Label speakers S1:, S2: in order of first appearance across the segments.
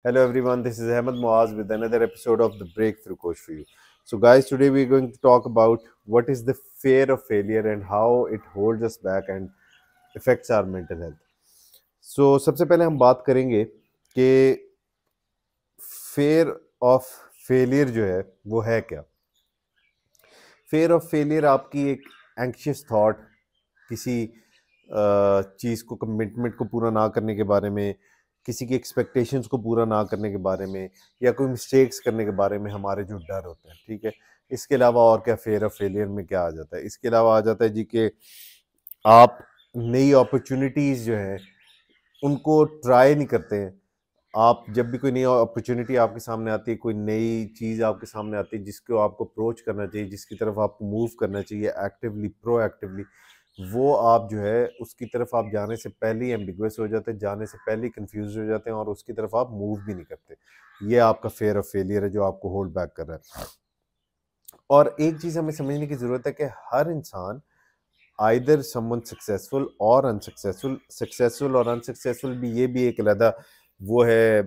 S1: Hello everyone, this is Ahmed Muaz with another episode of the Breakthrough Coach for you. So, guys, today we're going to talk about what is the fear of failure and how it holds us back and affects our mental health. So, सबसे पहले हम बात करेंगे कि fair of failure जो है वो है क्या। फेयर ऑफ फेलियर आपकी एक एंक्शियस थॉट किसी चीज़ को कमिटमेंट को पूरा ना करने के बारे में, किसी की एक्सपेक्टेशंस को पूरा ना करने के बारे में या कोई मिस्टेक्स करने के बारे में हमारे जो डर होते हैं, ठीक है। इसके अलावा और क्या फेयर ऑफ फेलियर में क्या आ जाता है, इसके अलावा आ जाता है जी कि आप नई अपॉर्चुनिटीज़ जो हैं उनको ट्राई नहीं करते हैं। आप जब भी कोई नई अपॉर्चुनिटी आपके सामने आती है, कोई नई चीज़ आपके सामने आती है जिसको आपको अप्रोच करना चाहिए, जिसकी तरफ आपको मूव करना चाहिए एक्टिवली, प्रोएक्टिवली, वो आप जो है उसकी तरफ आप जाने से पहले ही एम्बिगुअस हो जाते हैं, जाने से पहले ही कन्फ्यूज हो जाते हैं और उसकी तरफ आप मूव भी नहीं करते। ये आपका फेयर ऑफ फेलियर है जो आपको होल्ड बैक कर रहा है। और एक चीज़ हमें समझने की ज़रूरत है कि हर इंसान आइदर समवन सक्सेसफुल और अनसक्सेसफुल, सक्सेसफुल और अनसक्सेसफुल भी, ये भी एक अलग वो है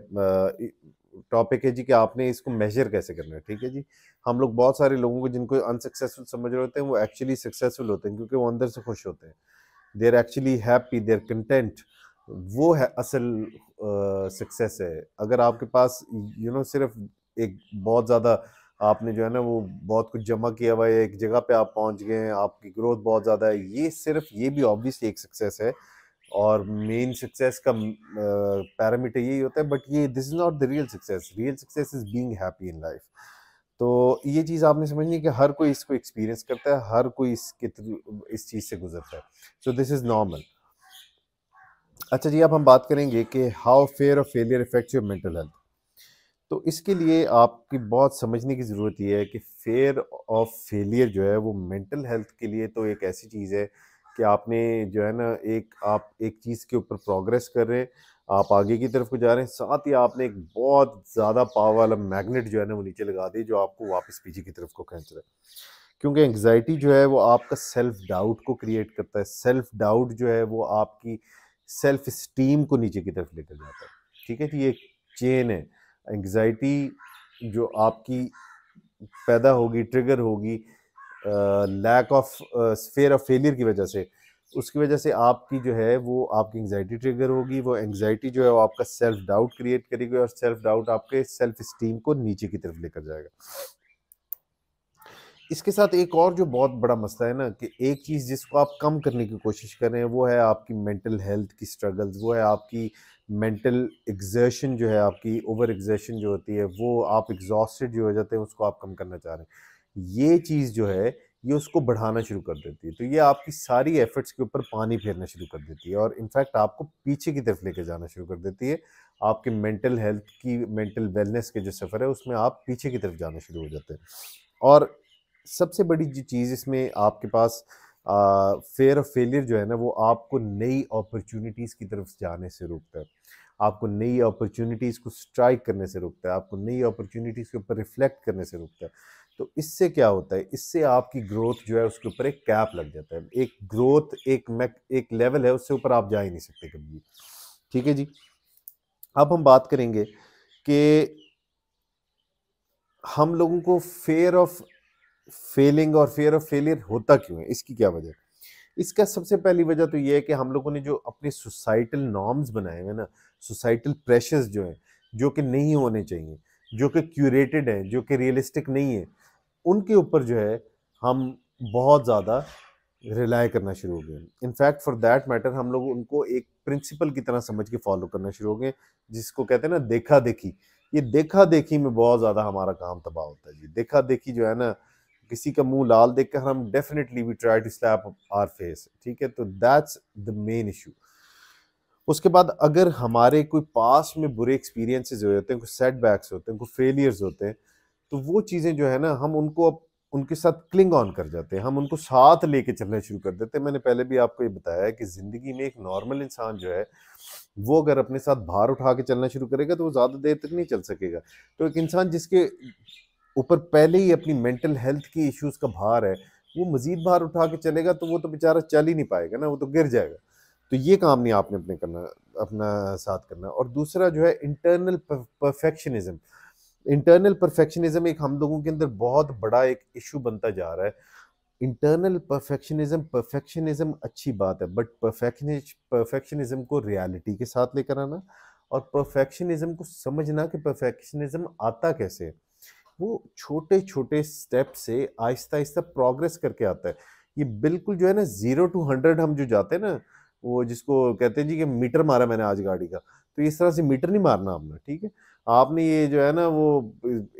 S1: टॉपिक है जी कि आपने इसको मेजर कैसे करना है, ठीक है जी। हम लोग बहुत सारे लोगों को जिनको अनसक्सेसफुल समझ रहे होते हैं वो एक्चुअली सक्सेसफुल होते हैं क्योंकि वो अंदर से खुश होते हैं, they are actually happy, they are content. वो है असल सक्सेस है। अगर आपके पास सिर्फ एक बहुत ज़्यादा आपने जो है ना वो बहुत कुछ जमा किया हुआ है, एक जगह पे आप पहुंच गए हैं, आपकी ग्रोथ बहुत ज़्यादा है, ये भी ऑब्वियसली एक सक्सेस है और मेन सक्सेस का पैरामीटर यही होता है। बट ये this is not the real success is being happy in life. तो ये चीज़ आपने समझनी है कि हर कोई इसको एक्सपीरियंस करता है, हर कोई इसके थ्रू इस चीज़ से गुजरता है। So this is normal. अच्छा जी, अब हम बात करेंगे कि how fair of failure effects your mental health. तो इसके लिए आपकी बहुत समझने की ज़रूरत ये है कि फेयर ऑफ फेलियर जो है वो मेंटल हेल्थ के लिए तो एक ऐसी चीज़ है कि आपने जो है ना आप एक चीज़ के ऊपर प्रोग्रेस कर रहे हैं, आप आगे की तरफ को जा रहे हैं, साथ ही आपने एक बहुत ज़्यादा पावर वाला मैग्नेट जो है ना वो नीचे लगा दी जो आपको वापस पीछे की तरफ को खींच रहा है। क्योंकि एंग्जाइटी जो है वो आपका सेल्फ डाउट को क्रिएट करता है। सेल्फ डाउट जो है वो आपकी सेल्फ स्टीम को नीचे की तरफ लेकर जाता है, ठीक है जी। ये एक चेन है। एंग्जाइटी जो आपकी पैदा होगी, ट्रिगर होगी lack of fear of failure की वजह से, उसकी वजह से आपकी जो है वो आपकी एंग्जाइटी ट्रिगर होगी। वो एंग्जाइटी जो है वो आपका सेल्फ डाउट क्रिएट करेगी और सेल्फ डाउट आपके सेल्फ स्टीम को नीचे की तरफ लेकर जाएगा। इसके साथ एक और जो बहुत बड़ा मसला है ना कि एक चीज़ जिसको आप कम करने की कोशिश कर रहे हैं वो है आपकी मेंटल हेल्थ की स्ट्रगल्स, वो है आपकी मेंटल एग्जर्शन जो है, आपकी ओवर एग्जर्शन जो होती है, वो आप एग्जॉस्टेड जो हो जाते हैं उसको आप कम करना चाह रहे हैं। ये चीज़ जो है ये उसको बढ़ाना शुरू कर देती है। तो ये आपकी सारी एफर्ट्स के ऊपर पानी फेरना शुरू कर देती है और इनफैक्ट आपको पीछे की तरफ लेकर जाना शुरू कर देती है। आपके मेंटल हेल्थ की, मेंटल वेलनेस के जो सफ़र है उसमें आप पीछे की तरफ जाना शुरू हो जाते हैं। और सबसे बड़ी जो चीज़ इसमें आपके पास फेयर ऑफ फेलियर जो है ना वो आपको नई अपॉर्चुनिटीज़ की तरफ जाने से रोकता है, आपको नई अपॉर्चुनिटीज़ को स्ट्राइक करने से रोकता है, आपको नई अपॉर्चुनिटीज़ के ऊपर रिफ्लेक्ट करने से रोकता है। तो इससे क्या होता है, इससे आपकी ग्रोथ जो है उसके ऊपर एक कैप लग जाता है। एक ग्रोथ एक लेवल है, उससे ऊपर आप जा ही नहीं सकते कभी भी, ठीक है जी। अब हम बात करेंगे कि हम लोगों को फेयर ऑफ फेलिंग और फेयर ऑफ फेलियर होता क्यों है, इसकी क्या वजह है। इसका सबसे पहली वजह तो ये है कि हम लोगों ने जो अपने सोसाइटल नॉर्म्स बनाए हुए ना, सोसाइटल प्रेशर्स जो हैं, जो कि नहीं होने चाहिए, जो कि क्यूरेटेड हैं, जो कि रियलिस्टिक नहीं है, उनके ऊपर जो है हम बहुत ज़्यादा रिलाय करना शुरू हो गए। इनफैक्ट फॉर दैट मैटर हम लोग उनको एक प्रिंसिपल की तरह समझ के फॉलो करना शुरू हो गए, जिसको कहते हैं ना देखा देखी। ये देखा देखी में बहुत ज़्यादा हमारा काम तबाह होता है जी। देखा देखी जो है ना, किसी का मुंह लाल देखकर हम definitely we try to slap our face, ठीक है। तो दैट्स द मेन इशू। उसके बाद अगर हमारे कोई पास्ट में बुरे एक्सपीरियंसेस होते हैं, कुछ सेटबैक्स होते हैं, कुछ फेलियर्स होते हैं, तो वो चीज़ें जो है ना हम उनको उनके साथ क्लिंग ऑन कर जाते हैं, हम उनको साथ लेके चलना शुरू कर देते हैं। मैंने पहले भी आपको ये बताया है कि ज़िंदगी में एक नॉर्मल इंसान जो है वो अगर अपने साथ भार उठा के चलना शुरू करेगा तो वो ज़्यादा देर तक नहीं चल सकेगा। तो एक इंसान जिसके ऊपर पहले ही अपनी मेंटल हेल्थ की इश्यूज का भार है, वो मजीद भार उठा के चलेगा तो वो तो बेचारा चल ही नहीं पाएगा ना, वो तो गिर जाएगा। तो ये काम नहीं आपने अपने करना, अपना साथ करना। और दूसरा जो है इंटरनल परफेक्शनिज्म। इंटरनल परफेक्शनिज्म एक हम लोगों के अंदर बहुत बड़ा एक इशू बनता जा रहा है। इंटरनल परफेक्शनिज्म अच्छी बात है, बट परफेक्शनिज्म को रियलिटी के साथ लेकर आना और परफेक्शनिज्म को समझना कि परफेक्शनिज्म आता कैसे है। वो छोटे छोटे स्टेप से आहिस्ता आहिस्ता प्रोग्रेस करके आता है। ये बिल्कुल जो है ना 0 to 100 हम जो जाते हैं ना, वो जिसको कहते हैं जी कि मीटर मारा मैंने आज गाड़ी का, तो इस तरह से मीटर नहीं मारना आपने, ठीक है। आपने ये जो है ना वो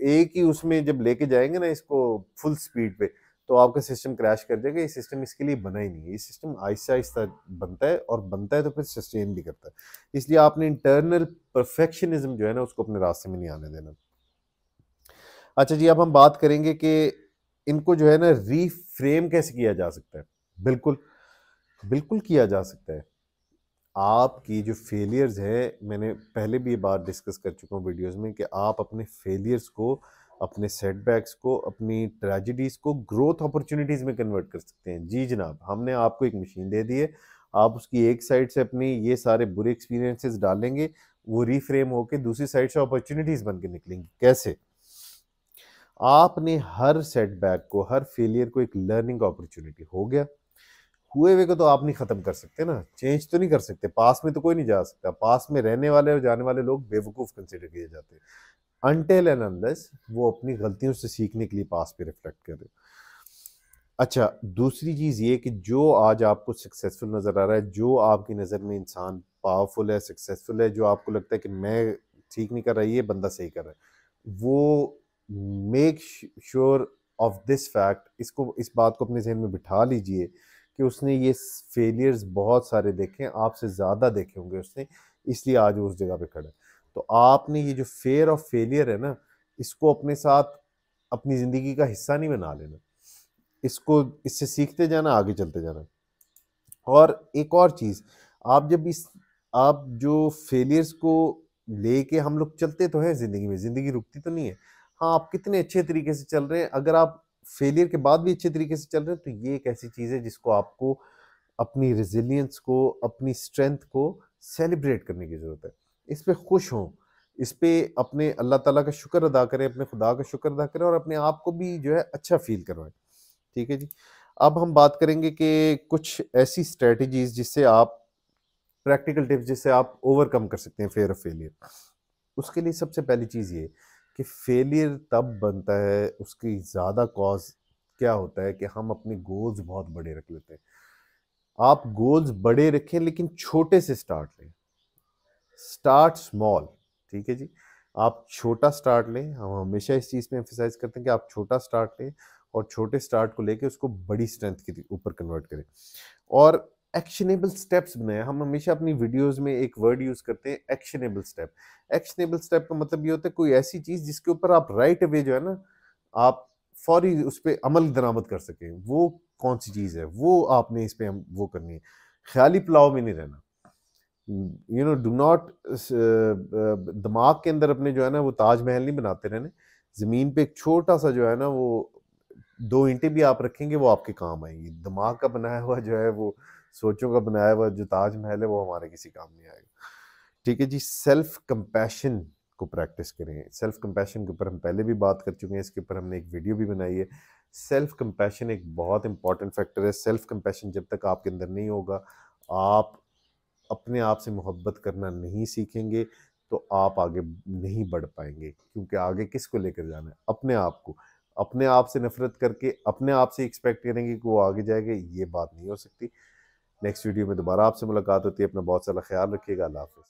S1: एक ही उसमें जब लेके जाएंगे ना इसको फुल स्पीड पे, तो आपका सिस्टम क्रैश कर जाएगा। ये सिस्टम इसके लिए बना ही नहीं है। ये सिस्टम आहिस्ता आहिस्ता बनता है, और बनता है तो फिर सस्टेन भी करता है। इसलिए आपने इंटरनल परफेक्शनिज्म जो है ना उसको अपने रास्ते में नहीं आने देना। अच्छा जी, अब हम बात करेंगे कि इनको जो है ना रीफ्रेम कैसे किया जा सकता है। बिल्कुल बिल्कुल किया जा सकता है। आपकी जो फेलियर्स है, मैंने पहले भी ये बात डिस्कस कर चुका हूँ वीडियोस में, कि आप अपने फेलियर्स को, अपने सेटबैक्स को, अपनी ट्रेजिडीज को ग्रोथ अपॉर्चुनिटीज में कन्वर्ट कर सकते हैं। जी जनाब, हमने आपको एक मशीन दे दी है, आप उसकी एक साइड से अपनी ये सारे बुरे एक्सपीरियंसेस डालेंगे, वो रीफ्रेम होके दूसरी साइड से अपॉर्चुनिटीज बन के निकलेंगी। कैसे? आपने हर सेटबैक को, हर फेलियर को एक लर्निंग अपॉर्चुनिटी, हो गया, हुए हुए को तो आप नहीं खत्म कर सकते ना, चेंज तो नहीं कर सकते। पास में तो कोई नहीं जा सकता, पास में रहने वाले और जाने वाले लोग बेवकूफ कंसिडर किए जाते हैं, अनटिल एंड अनलेस वो अपनी गलतियों से सीखने के लिए पास पे रिफ्लेक्ट करे। अच्छा, दूसरी चीज ये कि जो आज आपको सक्सेसफुल नजर आ रहा है, जो आपकी नजर में इंसान पावरफुल है, सक्सेसफुल है, जो आपको लगता है कि मैं ठीक नहीं कर रहा, ये बंदा सही कर रहा है, वो make sure of this fact, इसको, इस बात को अपने जहन में बिठा लीजिए कि उसने ये फेलियर्स बहुत सारे देखे हैं, आपसे ज़्यादा देखे होंगे उसने, इसलिए आज वो उस जगह पे खड़ा है। तो आपने ये जो फेयर ऑफ फेलियर है ना, इसको अपने साथ अपनी ज़िंदगी का हिस्सा नहीं बना लेना, इसको, इससे सीखते जाना, आगे चलते जाना। और एक और चीज़, आप जब इस, आप जो फेलियर्स को लेके हम लोग चलते तो हैं ज़िंदगी में, ज़िंदगी रुकती तो नहीं है। हाँ, आप कितने अच्छे तरीके से चल रहे हैं, अगर आप फेलियर के बाद भी अच्छे तरीके से चल रहे हैं, तो ये एक ऐसी चीज़ है जिसको आपको अपनी रेजिलियंस को, अपनी स्ट्रेंथ को सेलिब्रेट करने की ज़रूरत है। इस पे खुश हों, इस पे अपने अल्लाह ताला का शुक्र अदा करें, अपने खुदा का शुक्र अदा करें, और अपने आप को भी जो है अच्छा फील करवाएं। ठीक है जी। अब हम बात करेंगे कि कुछ ऐसी स्ट्रेटजीज जिससे आप, प्रैक्टिकल टिप्स जिससे आप ओवरकम कर सकते हैं फेयर ऑफ फेलियर। उसके लिए सबसे पहली चीज़ ये कि फेलियर तब बनता है, उसकी ज़्यादा कॉज क्या होता है कि हम अपने गोल्स बहुत बड़े रख लेते हैं। आप गोल्स बड़े रखें लेकिन छोटे से स्टार्ट लें, स्टार्ट स्मॉल। ठीक है जी, आप छोटा स्टार्ट लें। हम हमेशा इस चीज़ पे एम्फेसाइज करते हैं कि आप छोटा स्टार्ट लें, और छोटे स्टार्ट को लेके उसको बड़ी स्ट्रेंथ के ऊपर कन्वर्ट करें, और एक्शनेबल स्टेप्स बनाएं। हम हमेशा अपनी वीडियोस में एक वर्ड यूज करते हैं, एक्शनेबल स्टेप। एक्शनेबल स्टेप का मतलब ये होता है कोई ऐसी चीज जिसके ऊपर आप राइट अवे जो है ना, आप फौरी उस पर अमल दरामद कर सकें। वो कौन सी चीज है, वो आपने इस पे वो करनी है। ख्याली पुलाव में नहीं रहना, डू नॉट, दिमाग के अंदर अपने जो है ना वो ताजमहल नहीं बनाते रहने। जमीन पे एक छोटा सा जो है ना वो 2 ईंटें भी आप रखेंगे, वो आपके काम आएंगी। दिमाग का बनाया हुआ जो है वो, सोचों का बनाया हुआ जो ताजमहल है, वो हमारे किसी काम नहीं आएगा। ठीक है जी। सेल्फ कंपैशन को प्रैक्टिस करें। सेल्फ कंपैशन के ऊपर हम पहले भी बात कर चुके हैं, इसके ऊपर हमने एक वीडियो भी बनाई है। सेल्फ कंपैशन एक बहुत इंपॉर्टेंट फैक्टर है। सेल्फ कंपैशन जब तक आपके अंदर नहीं होगा, आप अपने आप से मोहब्बत करना नहीं सीखेंगे, तो आप आगे नहीं बढ़ पाएंगे। क्योंकि आगे किसको लेकर जाना है? अपने आप को। अपने आप से नफरत करके अपने आप से एक्सपेक्ट करेंगे कि वो आगे जाएगा, ये बात नहीं हो सकती। नेक्स्ट वीडियो में दोबारा आपसे मुलाकात होती है। अपना बहुत सारा ख्याल रखिएगा। अल्लाह हाफिज़।